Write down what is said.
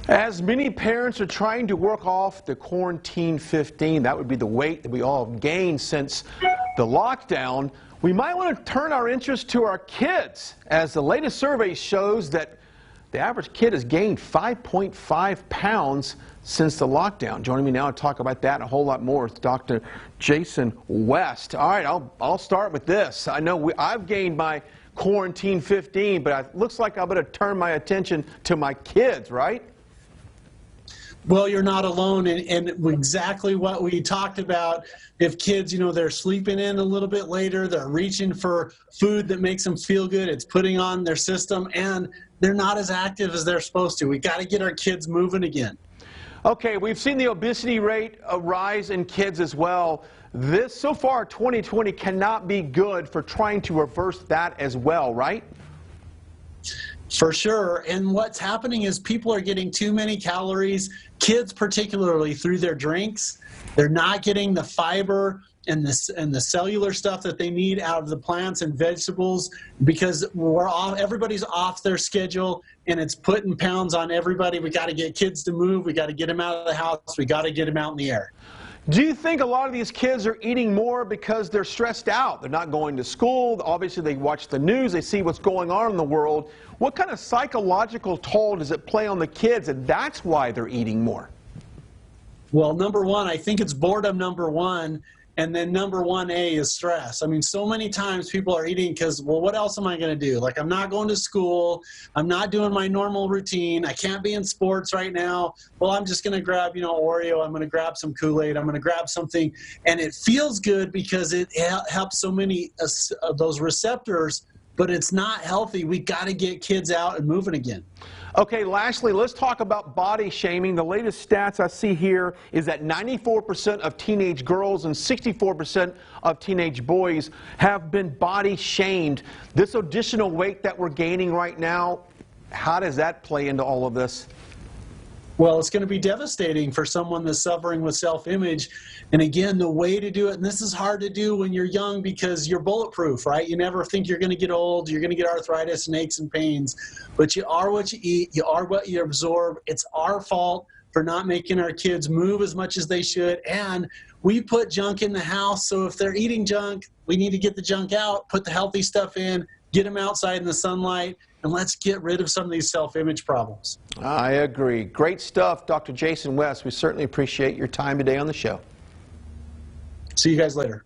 As many parents are trying to work off the quarantine 15, that would be the weight that we all have gained since the lockdown, we might want to turn our interest to our kids, as the latest survey shows that the average kid has gained 5.5 pounds since the lockdown. Joining me now to talk about that and a whole lot more is Dr. Jason West. All right, I'll start with this. I know I've gained my quarantine 15, but it looks like I better turn my attention to my kids, right? Well, you're not alone in exactly what we talked about. If kids, they're sleeping in a little bit later, they're reaching for food that makes them feel good, it's putting on their system, and they're not as active as they're supposed to. We got to get our kids moving again. Okay, we've seen the obesity rate rise in kids as well. This, so far, 2020 cannot be good for trying to reverse that as well, right? For sure. And what's happening is people are getting too many calories, kids particularly through their drinks. They're not getting the fiber and the cellular stuff that they need out of the plants and vegetables because everybody's off their schedule and it's putting pounds on everybody. We got to get kids to move. We got to get them out of the house. We got to get them out in the air. Do you think a lot of these kids are eating more because they're stressed out? They're not going to school. Obviously, they watch the news. They see what's going on in the world. What kind of psychological toll does it play on the kids, and that's why they're eating more? Well, number one, I think it's boredom, number one. And then number 1A is stress. I mean, so many times people are eating because, well, what else am I going to do? Like, I'm not going to school. I'm not doing my normal routine. I can't be in sports right now. Well, I'm just going to grab, Oreo. I'm going to grab some Kool-Aid. I'm going to grab something. And it feels good because it helps so many of those receptors, but it's not healthy. We got to get kids out and moving again. Okay, lastly, let's talk about body shaming. The latest stats I see here is that 94% of teenage girls and 64% of teenage boys have been body shamed. This additional weight that we're gaining right now, how does that play into all of this? Well, it's going to be devastating for someone that's suffering with self-image. And again, the way to do it, and this is hard to do when you're young because you're bulletproof, right? You never think you're going to get old, you're going to get arthritis and aches and pains. But you are what you eat, you are what you absorb. It's our fault for not making our kids move as much as they should. And we put junk in the house, so if they're eating junk, we need to get the junk out, put the healthy stuff in, get them outside in the sunlight, and let's get rid of some of these self-image problems. I agree. Great stuff, Dr. Jason West. We certainly appreciate your time today on the show. See you guys later.